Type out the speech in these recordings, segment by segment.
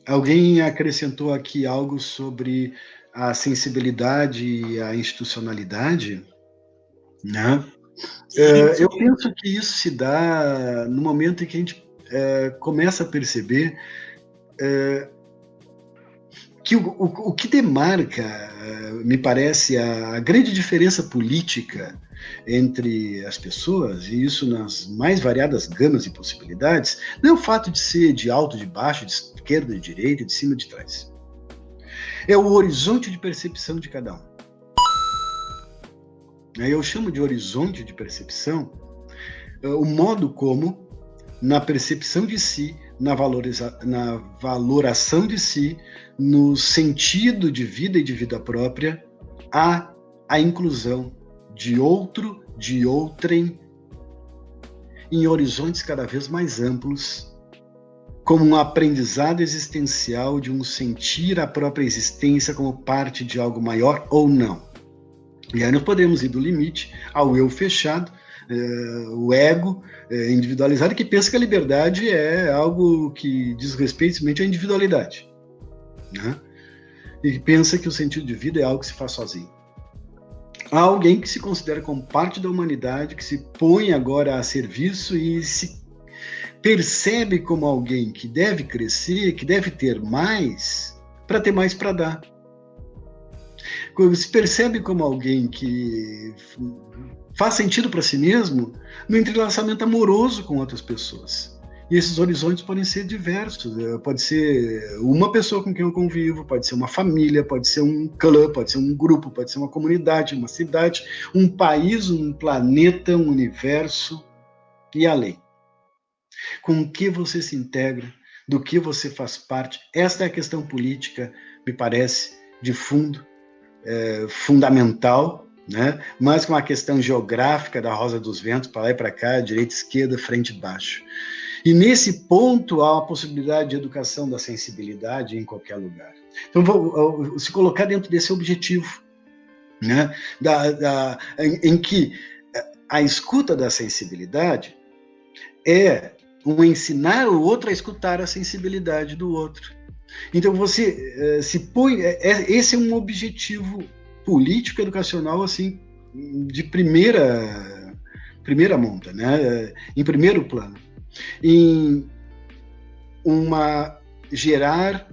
Alguém acrescentou aqui algo sobre a sensibilidade e a institucionalidade, né? Sim, sim. Eu penso que isso se dá no momento em que a gente começa a perceber que o que demarca, me parece, a grande diferença política entre as pessoas, e isso nas mais variadas gamas e possibilidades, não é o fato de ser de alto, de baixo, de esquerda, de direita, de cima, de trás. É o horizonte de percepção de cada um. Eu chamo de horizonte de percepção o modo como, na percepção de si, na valoração de si, no sentido de vida e de vida própria, há a inclusão de outro, de outrem, em horizontes cada vez mais amplos, como um aprendizado existencial de um sentir a própria existência como parte de algo maior ou não. E aí nós podemos ir do limite ao eu fechado, o ego individualizado, que pensa que a liberdade é algo que diz respeito somente à individualidade, né? E que pensa que o sentido de vida é algo que se faz sozinho. Há alguém que se considera como parte da humanidade, que se põe agora a serviço e se percebe como alguém que deve crescer, que deve ter mais, para ter mais para dar. Se percebe como alguém que faz sentido para si mesmo no entrelaçamento amoroso com outras pessoas. E esses horizontes podem ser diversos. Pode ser uma pessoa com quem eu convivo, pode ser uma família, pode ser um clã, pode ser um grupo, pode ser uma comunidade, uma cidade, um país, um planeta, um universo e além. Com o que você se integra, do que você faz parte. Esta é a questão política, me parece, de fundo, fundamental, né? Mas com uma questão geográfica da Rosa dos Ventos, para lá e para cá, direita, esquerda, frente e baixo. E nesse ponto há a possibilidade de educação da sensibilidade em qualquer lugar. Então, vou se colocar dentro desse objetivo, né? Em que a escuta da sensibilidade é um ensinar o outro a escutar a sensibilidade do outro. Então você se põe, esse é um objetivo político educacional assim de primeira monta, né? Em primeiro plano, em gerar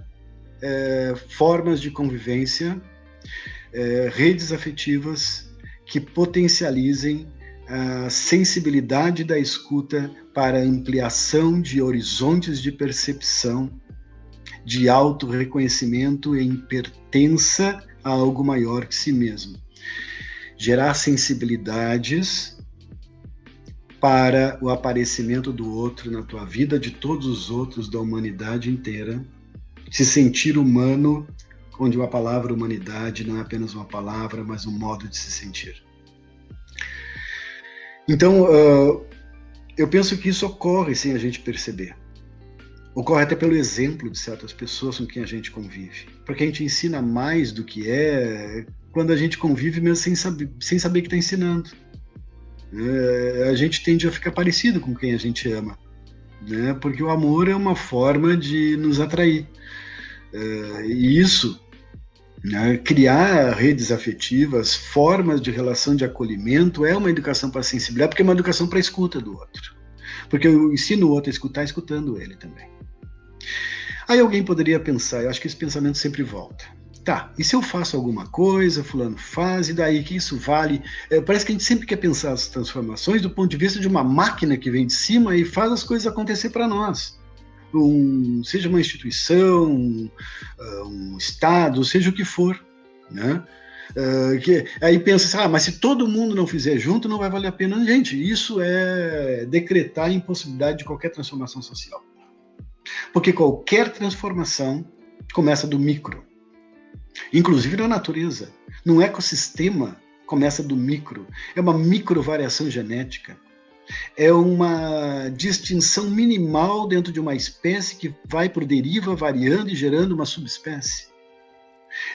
formas de convivência, redes afetivas que potencializem a sensibilidade da escuta para ampliação de horizontes de percepção, de auto-reconhecimento em pertença a algo maior que si mesmo. Gerar sensibilidades para o aparecimento do outro na tua vida, de todos os outros, da humanidade inteira. Se sentir humano, onde a palavra humanidade não é apenas uma palavra, mas um modo de se sentir. Então, eu penso que isso ocorre sem a gente perceber. Ocorre até pelo exemplo de certas pessoas com quem a gente convive. Porque a gente ensina mais do que é quando a gente convive mesmo sem saber que está ensinando. A gente tende a ficar parecido com quem a gente ama, né? Porque o amor é uma forma de nos atrair. E isso, né, criar redes afetivas, formas de relação de acolhimento, é uma educação para a sensibilidade, porque é uma educação para a escuta do outro. Porque eu ensino o outro a escutar, escutando ele também. Aí alguém poderia pensar, eu acho que esse pensamento sempre volta. Tá, e se eu faço alguma coisa, fulano faz, e daí que isso vale? Parece que a gente sempre quer pensar as transformações do ponto de vista de uma máquina que vem de cima e faz as coisas acontecer para nós. Seja uma instituição, um Estado, seja o que for, né? Aí pensa assim, mas se todo mundo não fizer junto, não vai valer a pena. Gente, isso é decretar a impossibilidade de qualquer transformação social. Porque qualquer transformação começa do micro. Inclusive na natureza. No ecossistema começa do micro. É uma microvariação genética. É uma distinção minimal dentro de uma espécie que vai por deriva, variando e gerando uma subespécie.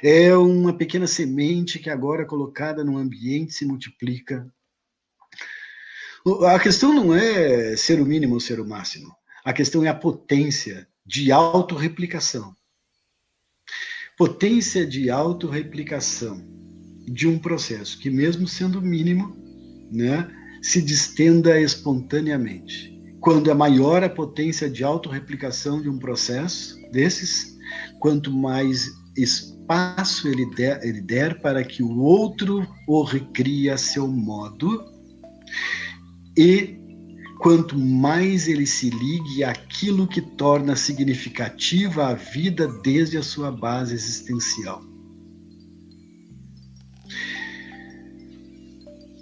É uma pequena semente que agora colocada num ambiente se multiplica. A questão não é ser o mínimo ou ser o máximo. A questão é a potência de autorreplicação. potência de autorreplicação de um processo que, mesmo sendo mínimo, né, se distenda espontaneamente. Quando é maior a potência de autorreplicação de um processo desses, quanto mais espaço ele der para que o outro o recrie a seu modo, e quanto mais ele se ligue àquilo que torna significativa a vida desde a sua base existencial.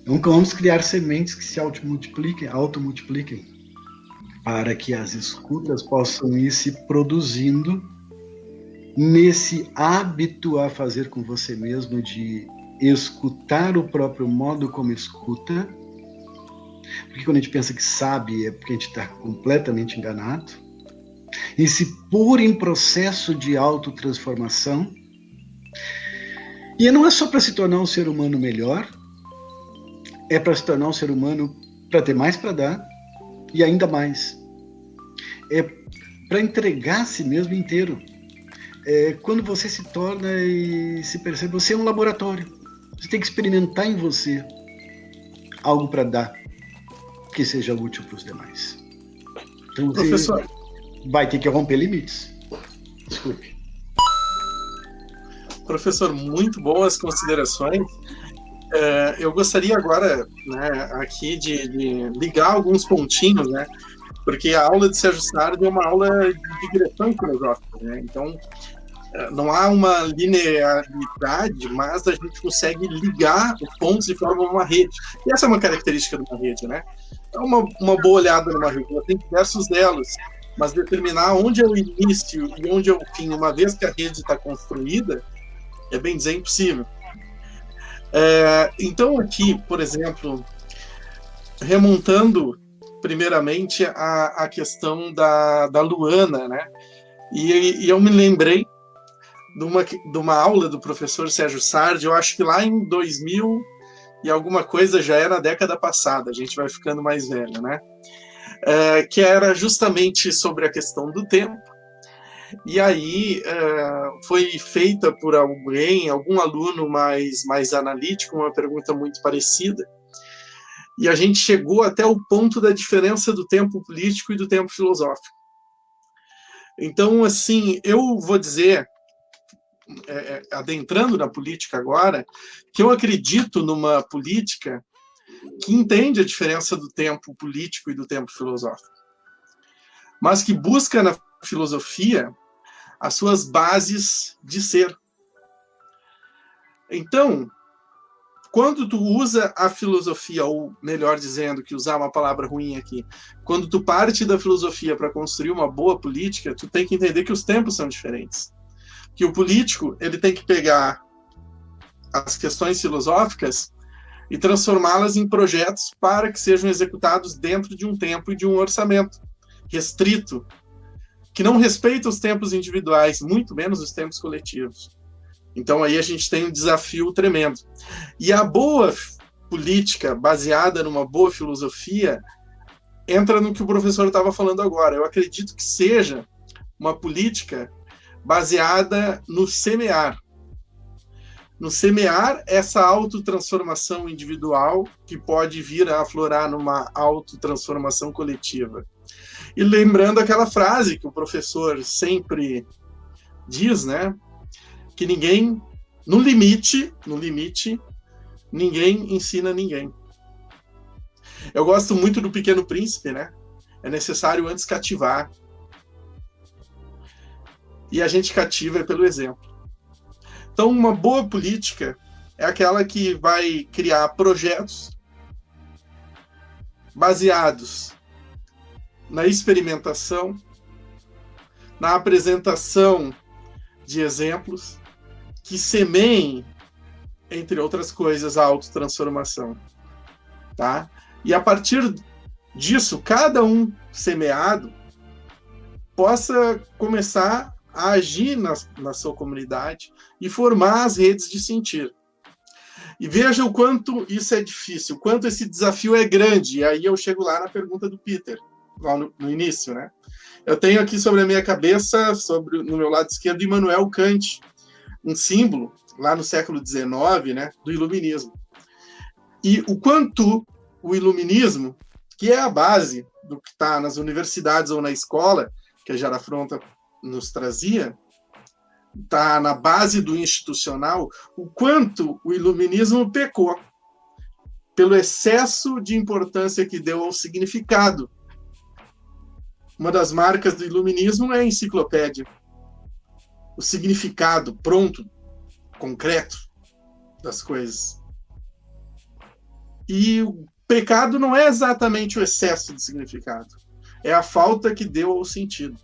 Então, vamos criar sementes que se automultipliquem, para que as escutas possam ir se produzindo nesse hábito a fazer com você mesmo de escutar o próprio modo como escuta. Porque quando a gente pensa que sabe, é porque a gente está completamente enganado. E se pôr em processo de autotransformação. E não é só para se tornar um ser humano melhor, é para se tornar um ser humano para ter mais para dar e ainda mais. É para entregar a si mesmo inteiro. Quando você se torna e se percebe, você é um laboratório. Você tem que experimentar em você algo para dar que seja útil para os demais. Então você Professor, vai ter que romper limites. Desculpe. Professor, muito boas considerações. Eu gostaria agora, né, aqui de ligar alguns pontinhos, né, porque a aula de Sérgio Sardi é uma aula de direção filosófica, né, então não há uma linearidade, mas a gente consegue ligar os pontos e formar uma rede. E essa é uma característica de uma rede, né? É uma boa olhada numa rede, ela tem diversos elos, mas determinar onde é o início e onde é o fim, uma vez que a rede está construída, é bem dizer impossível. Então aqui, por exemplo, remontando primeiramente a questão da Luana, né? E eu me lembrei de uma aula do professor Sérgio Sardi, eu acho que lá em 2000 e alguma coisa, já era a década passada, a gente vai ficando mais velho, né? Que era justamente sobre a questão do tempo. E aí foi feita por algum aluno mais analítico, uma pergunta muito parecida, e a gente chegou até o ponto da diferença do tempo político e do tempo filosófico. Então, assim, eu vou dizer, adentrando na política agora, que eu acredito numa política que entende a diferença do tempo político e do tempo filosófico, mas que busca na filosofia as suas bases de ser. Então, quando tu usa a filosofia, ou melhor dizendo, que usar uma palavra ruim aqui, quando tu parte da filosofia para construir uma boa política, tu tem que entender que os tempos são diferentes. Que o político, ele tem que pegar as questões filosóficas e transformá-las em projetos para que sejam executados dentro de um tempo e de um orçamento restrito, que não respeita os tempos individuais, muito menos os tempos coletivos. Então aí a gente tem um desafio tremendo. E a boa política, baseada numa boa filosofia, entra no que o professor estava falando agora. Eu acredito que seja uma política baseada no semear. No semear essa autotransformação individual que pode vir a aflorar numa autotransformação coletiva. E lembrando aquela frase que o professor sempre diz, né? Que ninguém, no limite, ninguém ensina ninguém. Eu gosto muito do Pequeno Príncipe, né? É necessário antes cativar. E a gente cativa pelo exemplo. Então, uma boa política é aquela que vai criar projetos baseados na experimentação, na apresentação de exemplos, que semeiem, entre outras coisas, a autotransformação. Tá? E a partir disso, cada um semeado possa começar a agir na sua comunidade e formar as redes de sentir. E veja o quanto isso é difícil, o quanto esse desafio é grande. E aí eu chego lá na pergunta do Peter, lá no início, né? Eu tenho aqui sobre a minha cabeça, no meu lado esquerdo, Immanuel Kant, um símbolo, lá no século XIX, né, do iluminismo. E o quanto o iluminismo, que é a base do que está nas universidades ou na escola, que a Jara Fronta nos trazia, está na base do institucional, o quanto o iluminismo pecou pelo excesso de importância que deu ao significado. Uma das marcas do iluminismo é a enciclopédia. O significado pronto, concreto das coisas. E o pecado não é exatamente o excesso de significado, é a falta que deu ao sentido.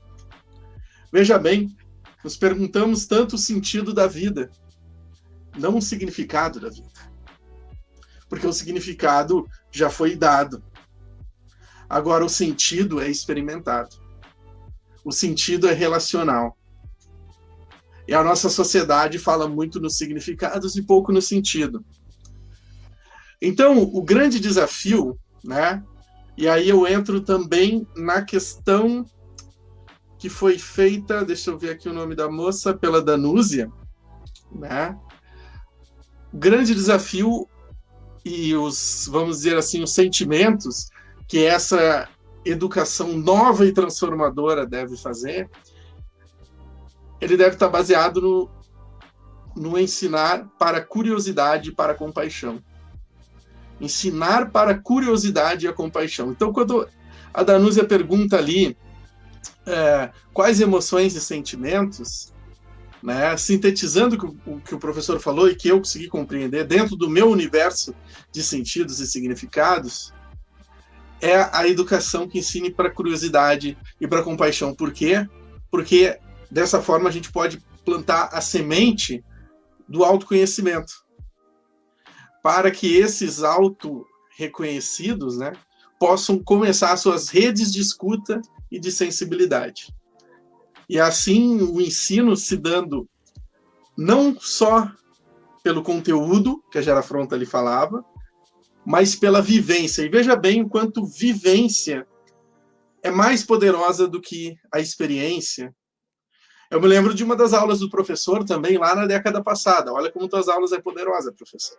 Veja bem, nos perguntamos tanto o sentido da vida, não o significado da vida. Porque o significado já foi dado. Agora, o sentido é experimentado. O sentido é relacional. E a nossa sociedade fala muito nos significados e pouco no sentido. Então, o grande desafio, né? E aí eu entro também na questão que foi feita, deixa eu ver aqui o nome da moça, pela Danúzia, né? O grande desafio e os, vamos dizer assim, os sentimentos que essa educação nova e transformadora deve fazer, ele deve estar baseado no ensinar para curiosidade e para compaixão. Ensinar para curiosidade e a compaixão. Então, quando a Danúzia pergunta ali quais emoções e sentimentos, né, sintetizando o que o professor falou e que eu consegui compreender dentro do meu universo de sentidos e significados, é a educação que ensine para curiosidade e para compaixão. Por quê? Porque dessa forma a gente pode plantar a semente do autoconhecimento, para que esses auto-reconhecidos, né, possam começar suas redes de escuta e de sensibilidade. E assim o ensino se dando não só pelo conteúdo, que a Jara Fronta ali falava, mas pela vivência. E veja bem o quanto vivência é mais poderosa do que a experiência. Eu me lembro de uma das aulas do professor também, lá na década passada. Olha como tuas aulas é poderosa, professor.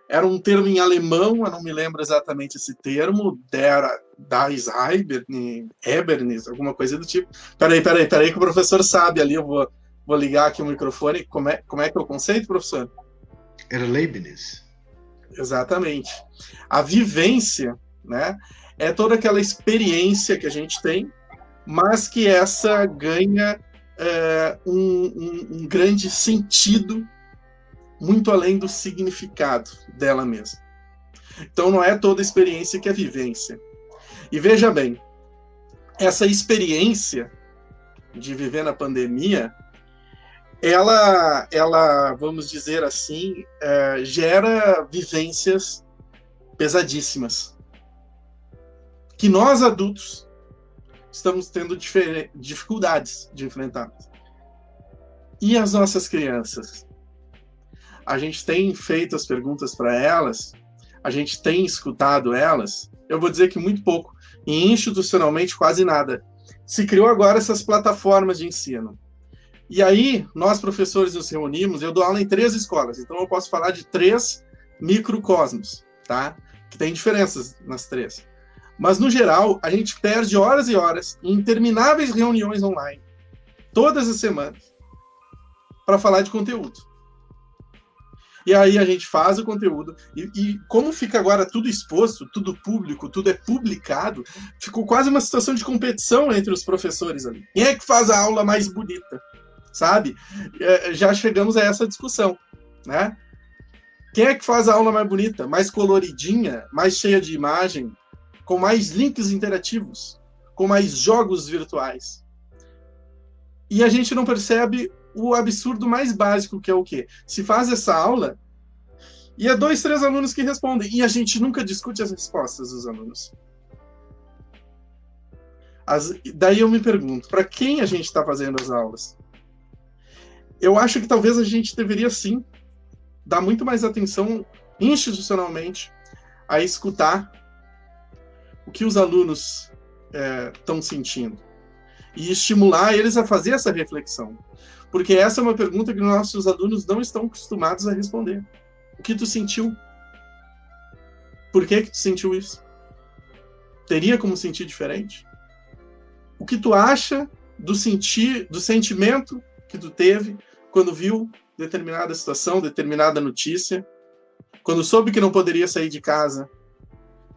Era um termo em alemão, eu não me lembro exatamente esse termo, das Ebernis, alguma coisa do tipo. Peraí, que o professor sabe ali, eu vou ligar aqui o microfone. Como é que é o conceito, professor? Era Leibniz. Exatamente. A vivência, né, é toda aquela experiência que a gente tem, mas que essa ganha um grande sentido muito além do significado dela mesma. Então não é toda experiência que é vivência. E veja bem, essa experiência de viver na pandemia, ela vamos dizer assim, gera vivências pesadíssimas, que nós adultos estamos tendo dificuldades de enfrentar. E as nossas crianças? A gente tem feito as perguntas para elas, a gente tem escutado elas, eu vou dizer que muito pouco, e institucionalmente quase nada. Se criou agora essas plataformas de ensino. E aí, nós professores nos reunimos, eu dou aula em 3 escolas, então eu posso falar de 3 microcosmos, tá? Que tem diferenças nas 3. Mas, no geral, a gente perde horas e horas em intermináveis reuniões online, todas as semanas, para falar de conteúdo. E aí a gente faz o conteúdo, e como fica agora tudo exposto, tudo público, tudo é publicado, ficou quase uma situação de competição entre os professores ali. Quem é que faz a aula mais bonita? Sabe? Já chegamos a essa discussão, né? Quem é que faz a aula mais bonita, mais coloridinha, mais cheia de imagem, com mais links interativos, com mais jogos virtuais? E a gente não percebe o absurdo mais básico, que é o quê? Se faz essa aula e é 2, 3 alunos que respondem, e a gente nunca discute as respostas dos alunos. Daí eu me pergunto, para quem a gente está fazendo as aulas? Eu acho que talvez a gente deveria, sim, dar muito mais atenção institucionalmente a escutar o que os alunos estão sentindo. e estimular eles a fazer essa reflexão. Porque essa é uma pergunta que nossos alunos não estão acostumados a responder. O que tu sentiu? Por que tu sentiu isso? Teria como sentir diferente? O que tu acha do sentimento que tu teve quando viu determinada situação, determinada notícia, quando soube que não poderia sair de casa,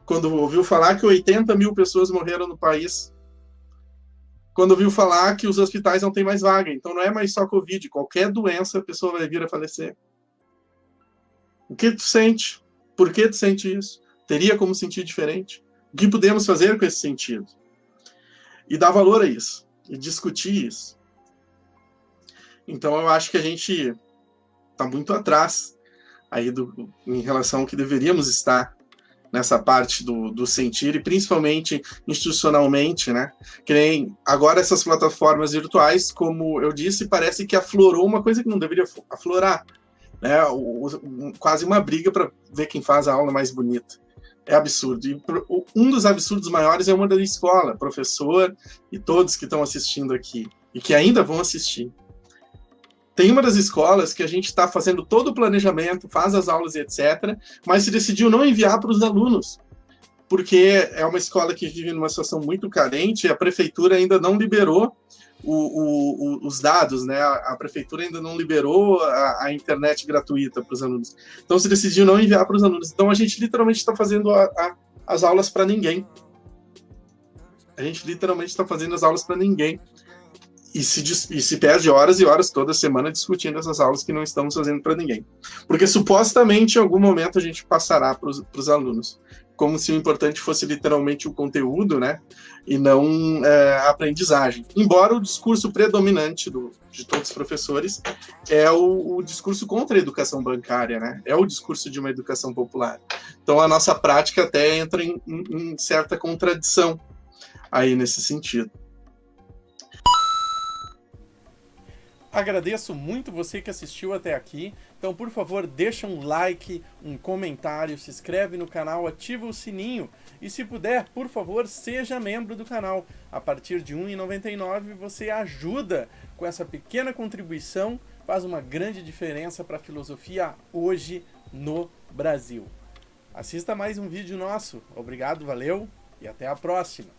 quando ouviu falar que 80 mil pessoas morreram no país, quando ouviu falar que os hospitais não têm mais vaga, então não é mais só Covid, qualquer doença a pessoa vai vir a falecer. O que tu sente? Por que tu sente isso? Teria como sentir diferente? O que podemos fazer com esse sentido? E dar valor a isso, e discutir isso. Então eu acho que a gente está muito atrás aí em relação ao que deveríamos estar nessa parte do sentir, e principalmente institucionalmente, né? Que nem agora essas plataformas virtuais, como eu disse, parece que aflorou uma coisa que não deveria aflorar, né? Quase uma briga para ver quem faz a aula mais bonita. É absurdo. E um dos absurdos maiores é uma da escola, professor e todos que estão assistindo aqui, e que ainda vão assistir. Tem uma das escolas que a gente está fazendo todo o planejamento, faz as aulas e etc., mas se decidiu não enviar para os alunos, porque é uma escola que vive numa situação muito carente, e a prefeitura ainda não liberou os dados, né? A prefeitura ainda não liberou a internet gratuita para os alunos. Então se decidiu não enviar para os alunos. Então a gente literalmente está fazendo as aulas para ninguém. A gente literalmente está fazendo as aulas para ninguém. E se perde horas e horas toda semana discutindo essas aulas que não estamos fazendo para ninguém. Porque supostamente em algum momento a gente passará para os alunos. Como se o importante fosse literalmente o conteúdo, né? E não a aprendizagem. Embora o discurso predominante de todos os professores é o discurso contra a educação bancária, né? É o discurso de uma educação popular. Então a nossa prática até entra em certa contradição aí nesse sentido. Agradeço muito você que assistiu até aqui. Então, por favor, deixa um like, um comentário, se inscreve no canal, ativa o sininho e, se puder, por favor, seja membro do canal. A partir de R$ 1,99 você ajuda com essa pequena contribuição, faz uma grande diferença para a filosofia hoje no Brasil. Assista mais um vídeo nosso. Obrigado, valeu e até a próxima!